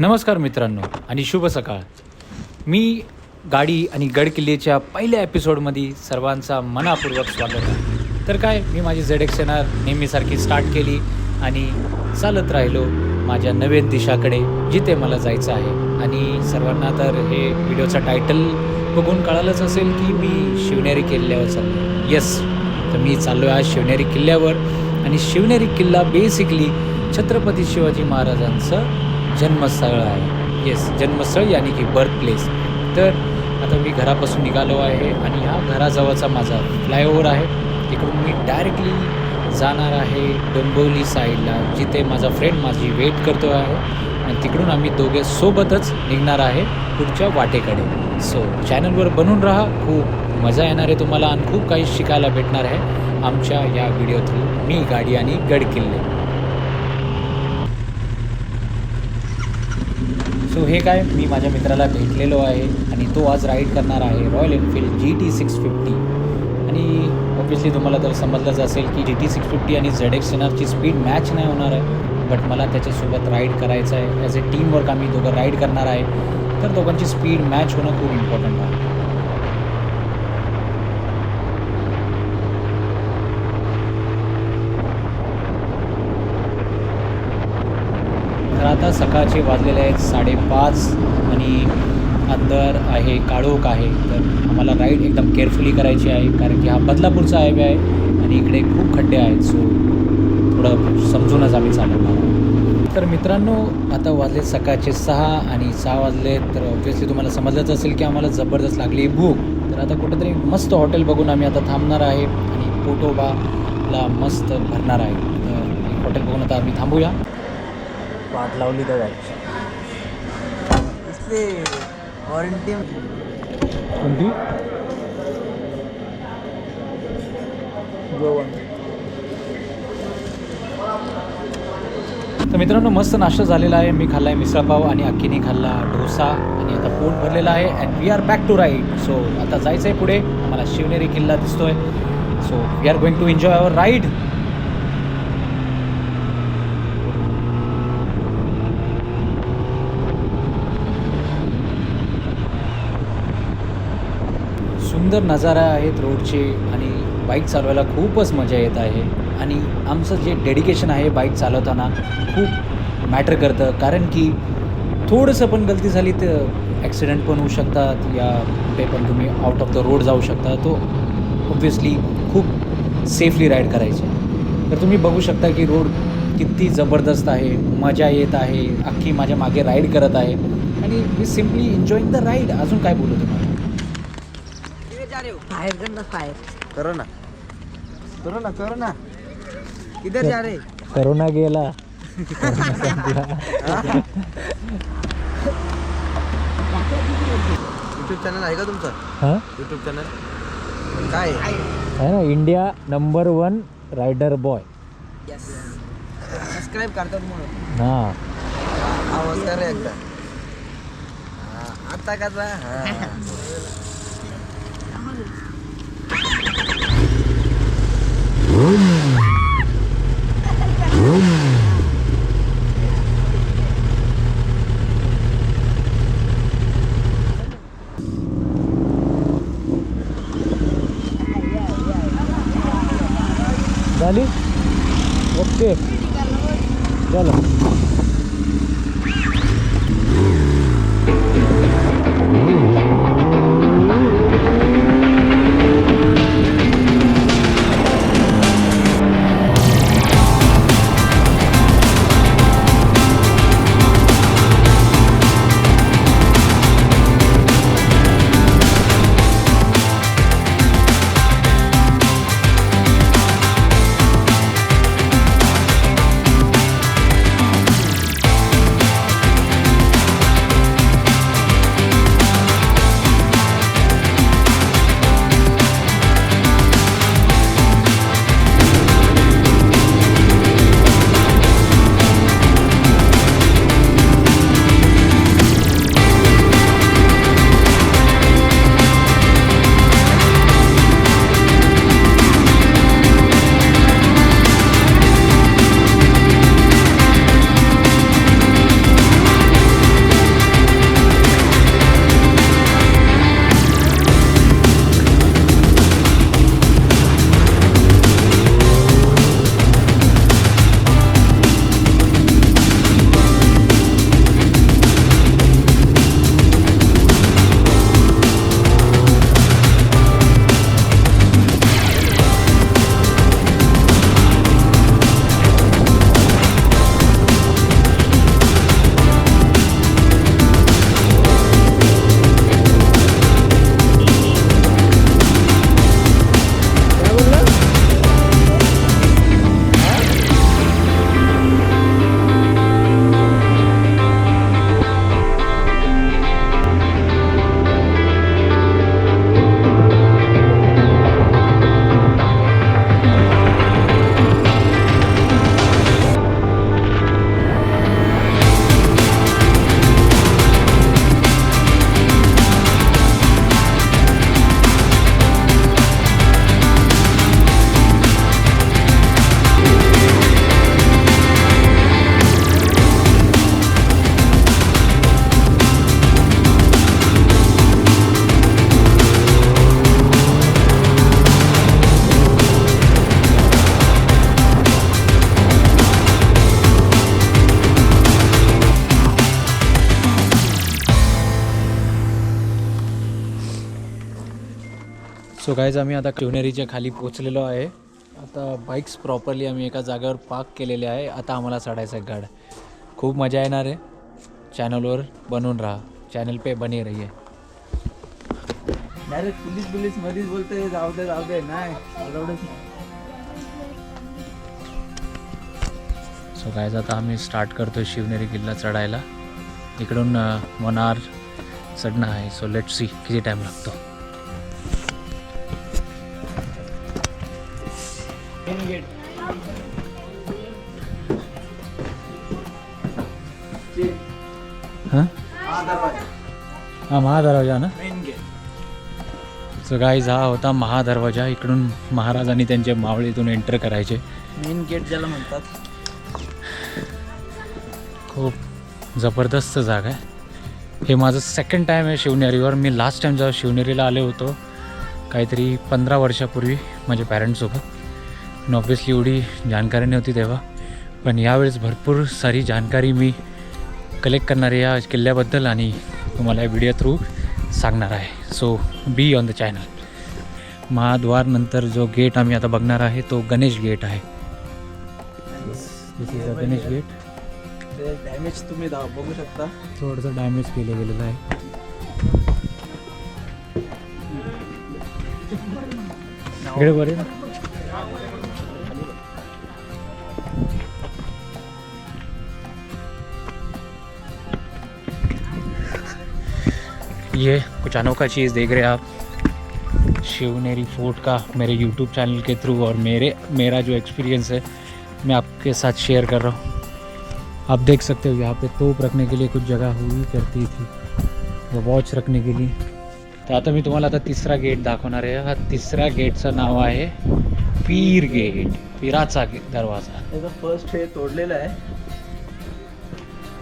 नमस्कार मित्रांनो आणि शुभ सकाळ. मी गाडी आणि गडकिल्लेच्या पहिल्या एपिसोडमध्ये सर्वांचा मनापूर्वक स्वागत आहे. तर काय, मी माझी ZX नेहमीसारखी स्टार्ट केली आणि चालत राहिलो माझ्या नवीन दिशाकडे, जिथे मला जायचं आहे. आणि सर्वांना तर हे व्हिडिओचा टायटल बघून कळालंच असेल की मी शिवनेरी किल्ल्यावर चाललो. येस, तर मी चाललो आहे आज शिवनेरी किल्ल्यावर. आणि शिवनेरी किल्ला बेसिकली छत्रपती शिवाजी महाराजांचं जन्मस्थळ आहे. येस, जन्मस्थळ यानी की बर्थ प्लेस. तर आता मी घरापासून निघालो आहे आणि ह्या घराजवळचा माझा फ्लायओव्हर आहे. तिकडून मी डायरेक्टली जाणार आहे डोंबिवली साईडला, जिथे माझा फ्रेंड माझी वेट करतो आहे. आणि तिकडून आम्ही दोघे सोबतच निघणार आहे पुढच्या वाटेकडे. सो चॅनलवर बनून राहा, खूप मजा येणार आहे तुम्हाला आणि खूप काही शिकायला भेटणार आहे आमच्या या व्हिडिओ थ्रू. मी गाडी आणि गडकिल्ले. सो हे काय, मी माझ्या मित्राला भेटलेलो आहे आणि तो आज राईड करणार आहे रॉयल एनफील्ड GT 650. आणि ऑब्व्हियसली तुम्हाला तर समजलंच असेल की GT 650 आणि ZX स्पीड मॅच नाही होणार आहे, बट मला त्याच्यासोबत राईड करायचं आहे. ॲज ए टीमवर्क आम्ही दोघं राईड करणार आहे, तर दोघांची स्पीड मॅच होणं खूप इम्पॉर्टंट आहे. तर आता सकाळचे वाजलेले आहेत 5:30 आणि अंदर आहे, काळोख आहे. तर आम्हाला राईड एकदम केअरफुली करायची आहे, कारण की हा बदलापूरचा हायवे आहे आणि इकडे खूप खड्डे आहेत. सो थोडं समजूनच आम्ही चालवणार. तर मित्रांनो, आता वाजले सकाळचे 6 आणि 6 वाजले. तर ऑब्व्हियसली तुम्हाला समजलंच असेल की आम्हाला जबरदस्त लागली भूक. तर आता कुठेतरी मस्त हॉटेल बघून आम्ही आता थांबणार आहे आणि पोटोबाला मस्त भरणार आहे. तर एक हॉटेल बघून आता आम्ही थांबूया. वाट लावली तर जायची इसलिए वॉरंटी कोणती गोवन. तर मित्रांनो, मस्त नाश्ता झालेला आहे. मी खाल्ला आहे मिसळपाव आणि अक्कीने खाल्ला डोसा आणि आता पोट भरलेला आहे. And we are back to ride. So आता जायचं आहे पुढे. आम्हाला शिवनेरी किल्ला दिसतोय. So we are going to enjoy our ride. सुंदर नजारा आहेत रोडचे आणि बाईक चालवायला खूपच मजा येत आहे. आणि आमचं जे डेडिकेशन आहे बाईक चालवताना खूप मॅटर करतं, कारण की थोडंसं पण गलती झाली तर ॲक्सिडेंट पण होऊ शकतात, या कुठे पण तुम्ही आउट ऑफ द रोड जाऊ शकता. तो ऑब्व्हियसली खूप सेफली राईड करायची. तर तुम्ही बघू शकता की रोड किती जबरदस्त आहे, मजा येत आहे. अख्खी माझ्या मागे राईड करत आहे आणि मी सिम्पली एन्जॉईंग द राईड. अजून काय बोलू तुम्हाला. फायर करना, फायर करो ना, करो ना, करो ना. किधर जा रहे? करोना गेला. यूट्यूब चॅनल आहे का तुमचं? हां, यूट्यूब चॅनल काय आहे ना, India number 1 rider boy. Yes, subscribe करतात म्हणून. हां, आवाज कर रे एकदा. आता कसा? झाली. ओके, चलो. सो गाईज आम्ही आता शिवनेरीच्या खाली पोचलेलो आहे. आता बाईक्स प्रॉपरली आम्ही एका जागेवर पार्क केलेले आहे. आता आम्हाला चढायचं आहे गड. खूप मजा येणार आहे. चॅनलवर बनवून राहा. चॅनल पे बने रहिए. डायरेक्ट पोलीस मध्येच बोलतोय जाऊ दे नाही अलाउडच नाही. सो गाईज आता आम्ही स्टार्ट करतोय शिवनेरी किल्ला चढायला. इकडून 1 hour चढणं आहे. सो लेट सी किती टाईम लागतो. हां महादरवाजा ना. सो गाईज हा होता महादरवाजा. इकडून महाराजांनी त्यांच्या मावळीतून एंटर करायचे. मेन गेट ज्याला म्हणतात. खूप जबरदस्त जागा आहे. हे माझं सेकंड टाईम आहे शिवनेरीवर. मी लास्ट टाईम जेव्हा शिवनेरीला आले होतो काहीतरी 15 वर्षापूर्वी माझ्या पॅरेंट्ससोबत. आणि ऑब्व्हियसली एवढी जानकारी नव्हती तेव्हा, पण यावेळेस भरपूर सारी जानकारी मी कलेक्ट करणार आहे या किल्ल्याबद्दल आणि तुम्हाला या व्हिडिओ थ्रू सांगणार आहे. So be on the channel. महाद्वारनंतर जो गेट आम्ही आता बघणार आहे तो गणेश गेट आहे. दिस इज द गणेश गेट. ते डॅमेज तुम्ही बघू शकता. थोडंसं डॅमेज केलं गेलेलं आहे. इकडे बरे ना. ये कुछ अनोखा चीज़ देख रहे हैं आप शिवनेरी फोर्ट का मेरे यूट्यूब चैनल के थ्रू, और मेरा जो एक्सपीरियंस है मैं आपके साथ शेयर कर रहा हूँ. आप देख सकते हो यहाँ पे तोप रखने के लिए कुछ जगह हुई करती थी, वो वॉच रखने के लिए. तर आता मी तुम्हाला आता तिसरा गेट दाखवणार आहे. हा तिसऱ्या गेटचं नाव आहे पीर गेट. पीराचा दरवाजा. त्याचं फर्स्ट हे तोडलेलं आहे.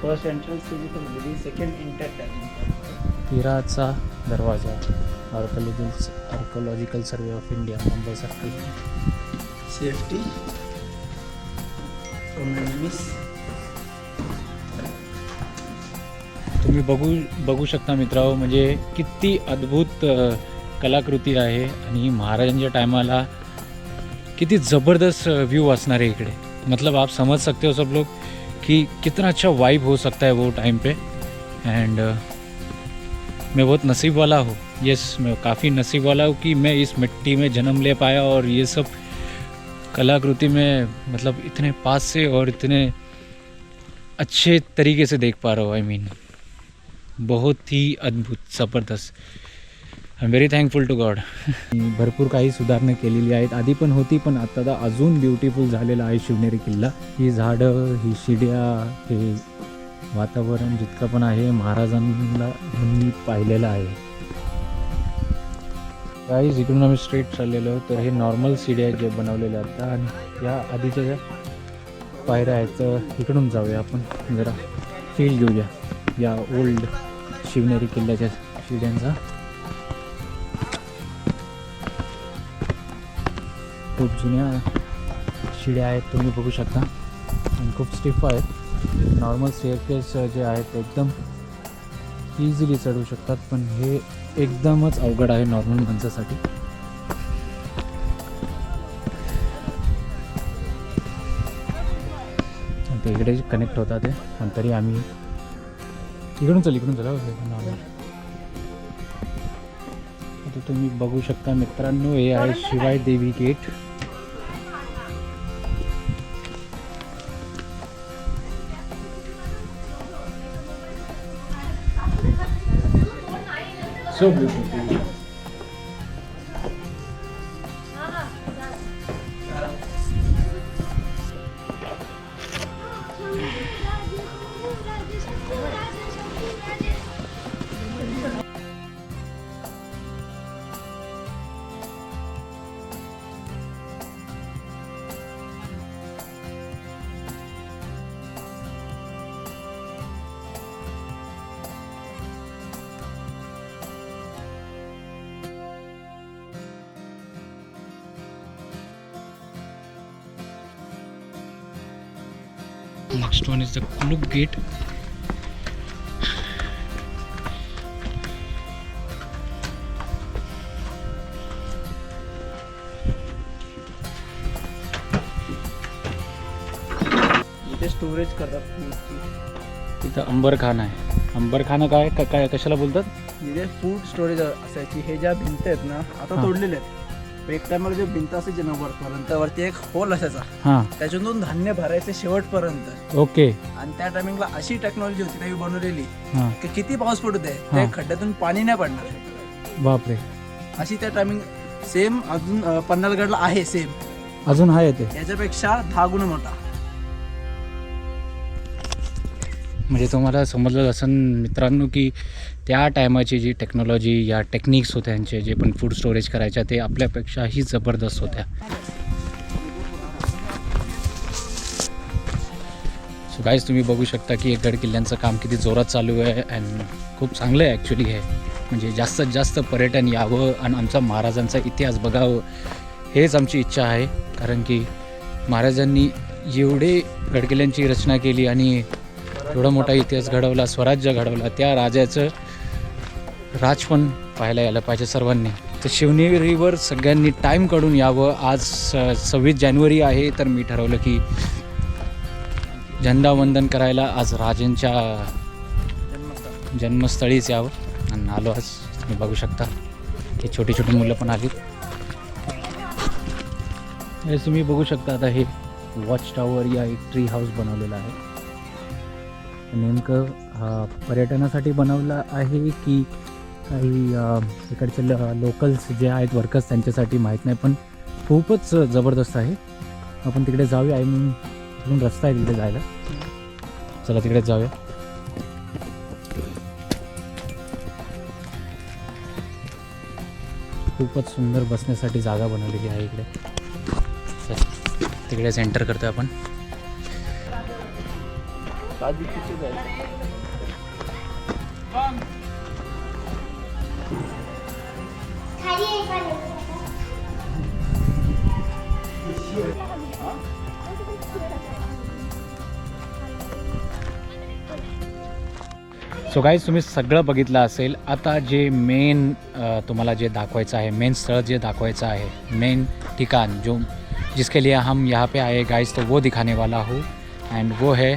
फर्स्ट एंट्रन्स त्याची तोडलेली. सेकंड इंटॅक्ट आहे. पीराचा दरवाजा. Archaeological survey of India Mumbai circle. Safety तुम्ही बघू शकता मित्रांनो, म्हणजे किती अद्भुत कलाकृती आहे आणि महाराजांच्या टायमाला किती ज़बरदस्त व्यू असणार है इकडे. मतलब आप समझ सकते हो सब लोग कि कितना अच्छा वाइब हो सकता है वो टाइम पे. एंड मैं बहुत नसीब वाला हूँ. यस, मैं काफ़ी नसीब वाला हूँ कि मैं इस मिट्टी में जन्म ले पाया और ये सब कलाकृति में मतलब इतने पास से और इतने अच्छे तरीके से देख पा रहा हूँ. आई मीन बहुत ही अद्भुत, ज़बरदस्त. I am very thankful to God. भरपूर काही सुधारणा केलेली आहेत. आधी पण होती, पण आता अजून ब्युटिफुल झालेला आहे शिवनेरी किल्ला. ही झाडं, ही शिड्या, हे वातावरण जितकं पण आहे महाराजांना मी पाहिलेलं आहे. गाईज इकडून आम्ही स्ट्रेट चाललेलो. तर हे नॉर्मल शिड्या आहेत जे बनवलेले आहेत आणि या आधीच्या ज्या पायऱ्या आहेत. तर इकडून जाऊया आपण, जरा फील घेऊया या ओल्ड शिवनेरी किल्ल्याच्या शिड्यांचा. खूप जुन्या शिड्या आहेत, तुम्ही बघू शकता, आणि खूप स्टिफ आहेत. नॉर्मल स्टेअरकेस जे आहेत ते एकदम इझिली चढू शकतात, पण हे एकदमच अवघड आहे नॉर्मल माणसासाठी. ते इकडे कनेक्ट होतात ते, पण तरी आम्ही इकडून चला. आता तुम्ही बघू शकता मित्रांनो, हे आहे Shivai Devi gate. So beautiful. Next one is the Kuluk Gate. इथे स्टोरेज करतात फूडची. तिथं अंबरखाना आहे. अंबरखाना काय कशाला बोलतात? इथे फूड स्टोरेज असायची. हे ज्या भिंत आहेत ना आता हां. तोडलेले आहेत. एक टायमाला जे भिंत असायची ना वरपर्यंत, वरती एक होल असायचा, हां, त्याच्यातून धान्य भरायचे शेवटपर्यंत. ओके. आणि त्या टायमिंगला अशी टेक्नॉलॉजी होती नवी बनवलेली हां, की किती पाऊस पडू दे त्या हां. खड्ड्यातून पाणी नाही पडणार. बापरे. अशी त्या टायमिंग सेम अजून पन्हाळगडला आहे सेम. अजून आहे येते. याच्यापेक्षा 10 गुण मोठा. म्हणजे तुम्हाला समजलं असं मित्रांनो की त्या टायमाची जी टेक्नॉलॉजी या टेक्निक्स होत्या त्यांचे जे पण फूड स्टोरेज करायच्या ते आपल्यापेक्षाही जबरदस्त होत्या. सो गाईज तुम्ही बघू शकता की गड किल्ल्यांचं काम किती जोरात चालू आहे अँड खूप चांगलं आहे ॲक्च्युली हे. म्हणजे जास्तीत जास्त पर्यटन यावं आणि आमचा महाराजांचा इतिहास बघावं हेच आमची इच्छा आहे. कारण की महाराजांनी एवढे गडकिल्ल्यांची रचना केली आणि एवढा मोठा इतिहास घडवला, स्वराज्य घडवला, त्या राजाचं राज पण पाहायला यायला पाहिजे सर्वांनी. तर शिवनेरीवर सगळ्यांनी टाईम काढून यावं. आज 26 जानेवारी आहे तर मी ठरवलं की झेंडावंदन करायला आज राजांच्या जन्मस्थळीच यावं आणि आलो. आज तुम्ही बघू शकता की छोटी छोटी मुलं पण आली. हे तुम्ही बघू शकता आता हे वॉच टॉवर या एक ट्री हाऊस बनवलेला आहे. नेमकं पर्यटनासाठी बनवलं आहे की काही इकडचे लोकल्स जे आहेत वर्कर्स त्यांच्यासाठी माहीत नाही, पण खूपच जबरदस्त आहे. आपण तिकडे जाऊया. आय मीन तिकडून रस्ता आहे तिकडे जायला. चला तिकडे जाऊया. खूपच सुंदर बसण्यासाठी जागा बनवलेली आहे इकडे. चल तिकडेच एंटर करतोय आपण. सो गाईज तुम्ही सगळं बघितलं असेल. आता जे मेन तुम्हाला जे दाखवायचं आहे, मेन स्थळ जे दाखवायचं आहे, मेन ठिकाण जो जिसके लिए हम यहाँ पे आए गाइस, तो वो दिखाने वाला हूँ. एंड वो है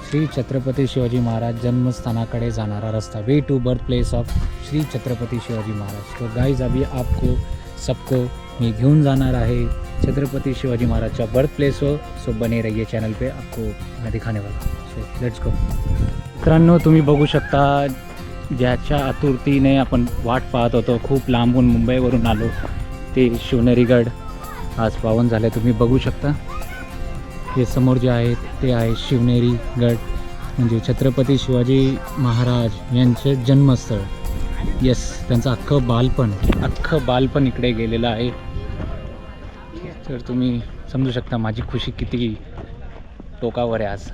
श्री छत्रपति शिवाजी महाराज जन्मस्थानाकडे जाणारा रस्ता, way to birth place of Shri Chhatrapati Shivaji Maharaj. तो गाइज अभी आपको सबको मी घेऊन जाणार आहे छत्रपति शिवाजी महाराजच्या बर्थ प्लेस हो. सो बने रहिए चॅनल पे, आपको मैं दिखाने वाला. So let's go. मित्रांनो तुम्ही बघू शकता ज्याच्या आतुरतीने आपण वाट पाहत होतो, खूप लांबून मुंबईवरून आलो, ते शिवनेरी गड आज पावन झाले. तुम्ही बघू शकता हे समोर जे आहे ते आहे शिवनेरी गड, म्हणजे छत्रपती शिवाजी महाराज यांचे जन्मस्थळ. येस, त्यांचं अख्खं बालपण इकडे गेलेलं आहे. तर तुम्ही समजू शकता माझी खुशी किती टोकावर आहे आज.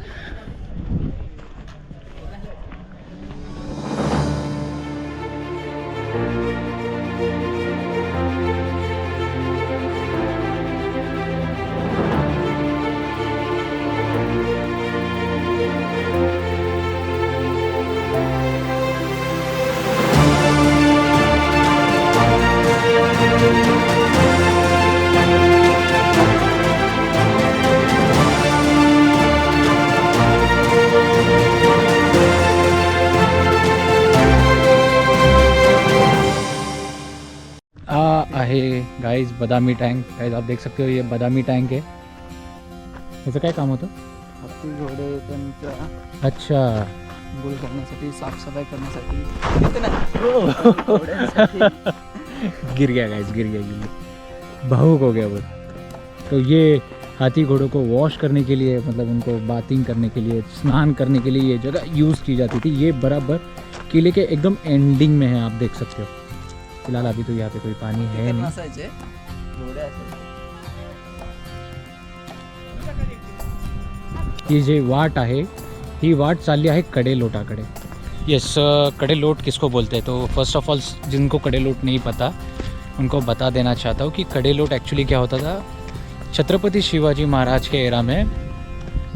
आहे गाइस बदामी टँक. गाइस आप देख सकते हो ये बदामी टँक आहे. याचं काय काम होतं? हत्ती घोडे त्यांच्या अच्छा, गोळ करण्यासाठी, साफसफाई करण्यासाठी येते ना घोड्यांसाठी. गिर गया गाइस, गिर गया, भावुक हो गया वो. तो ये हाथी घोड़ों को वॉश करने के लिए, मतलब उनको बाथिंग करने के लिए, स्नान करने के लिए ये जगह यूज़ की जाती थी. ये बराबर किले के एकदम एंडिंग में है, आप देख सकते हो. फिलहाल अभी तो यहाँ पे कोई पानी है नहीं. असायचे घोडे असायचे. ही जी वाट आहे ही वाट चालली आहे कडेलोटाकडे. यस, कडेलोट किसको बोलते हैं? तो फर्स्ट ऑफ ऑल जिनको कडेलोट नहीं पता उनको बता देना चाहता हूँ कि कडेलोट एक्चुअली क्या होता था. छत्रपति शिवाजी महाराज के एरा में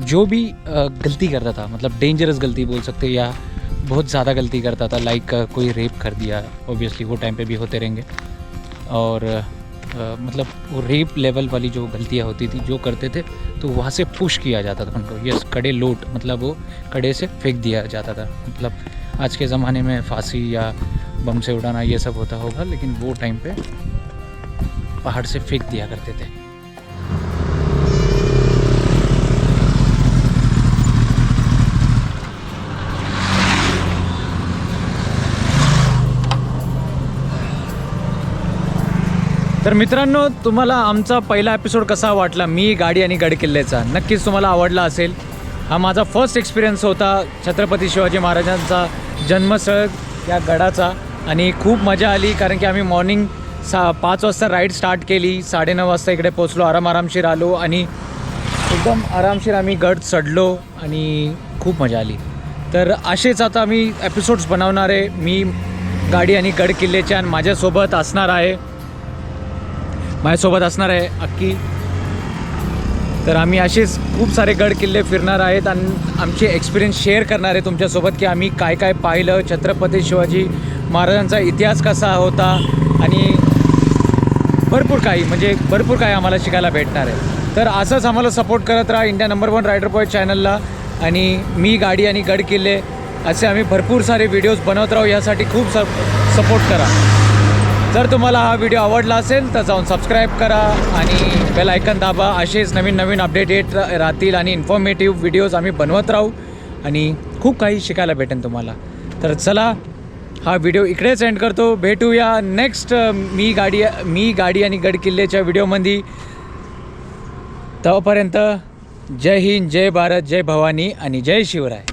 जो भी गलती करता था, मतलब डेंजरस गलती बोल सकते या बहुत ज़्यादा गलती करता था, लाइक कोई रेप कर दिया, ऑब्वियसली वो टाइम पे भी होते रहेंगे, और मतलब वो रेप लेवल वाली जो गलतियाँ होती थी जो करते थे, तो वहाँ से पुश किया जाता था उनको, यस कड़े लोट, मतलब वो कड़े से फेंक दिया जाता था। मतलब आज के ज़माने में फांसी या बम से उड़ाना ये सब होता होगा, लेकिन वो टाइम पे पहाड़ से फेंक दिया करते थे। तर मित्रांनो, तुम्हाला आमचा पहिला एपिसोड कसा वाटला, मी गाडी आणि गडकिल्ल्याचा, नक्कीच तुम्हाला आवडला असेल। हा माझा फर्स्ट एक्सपिरियन्स होता छत्रपती शिवाजी महाराजांचा जन्मस्थळ या गडाचा, आणि खूप मजा आली, कारण की आम्ही मॉर्निंग 5 वाजता राईड स्टार्ट केली, 9:30 वाजता इकडे पोचलो, आरामशीर आलो आणि एकदम आरामशीर आम्ही गड चढलो आणि खूप मजा आली। तर असेच आता आम्ही एपिसोड्स बनवणार आहे, मी गाडी आणि गडकिल्ल्याचे, आणि माझ्यासोबत असणार आहे अक्की। तर आम्ही असेच खूप सारे गड किल्ले फिरणार आहेत आणि आमचे एक्सपिरियन्स शेअर करणार आहे तुमच्यासोबत, की आम्ही काय काय पाहिलं, छत्रपती शिवाजी महाराजांचा इतिहास कसा होता, आणि भरपूर काही आम्हाला शिकायला भेटणार आहे। तर असंच आम्हाला सपोर्ट करत राहा इंडिया नंबर 1 रायडर बॉय चॅनलला, आणि मी गाडी आणि गड किल्ले असे आम्ही भरपूर सारे व्हिडिओज बनवत राहू, यासाठी खूप सपोर्ट करा। जर तुम्हाला हा व्हिडिओ आवडला असेल तर जाऊन सबस्क्राईब करा आणि बेल आयकन दाबा, असेच नवीन अपडेट येत राहतील आणि इन्फॉर्मेटिव्ह व्हिडिओज आम्ही बनवत राहू आणि खूप काही शिकायला भेटेल तुम्हाला। तर चला, हा व्हिडिओ इकडेच एंड करतो, भेटूया नेक्स्ट मी गाडी आणि गडकिल्ल्याच्या व्हिडिओमध्ये। तोपर्यंत जय हिंद, जय भारत, जय भवानी आणि जय शिवराय।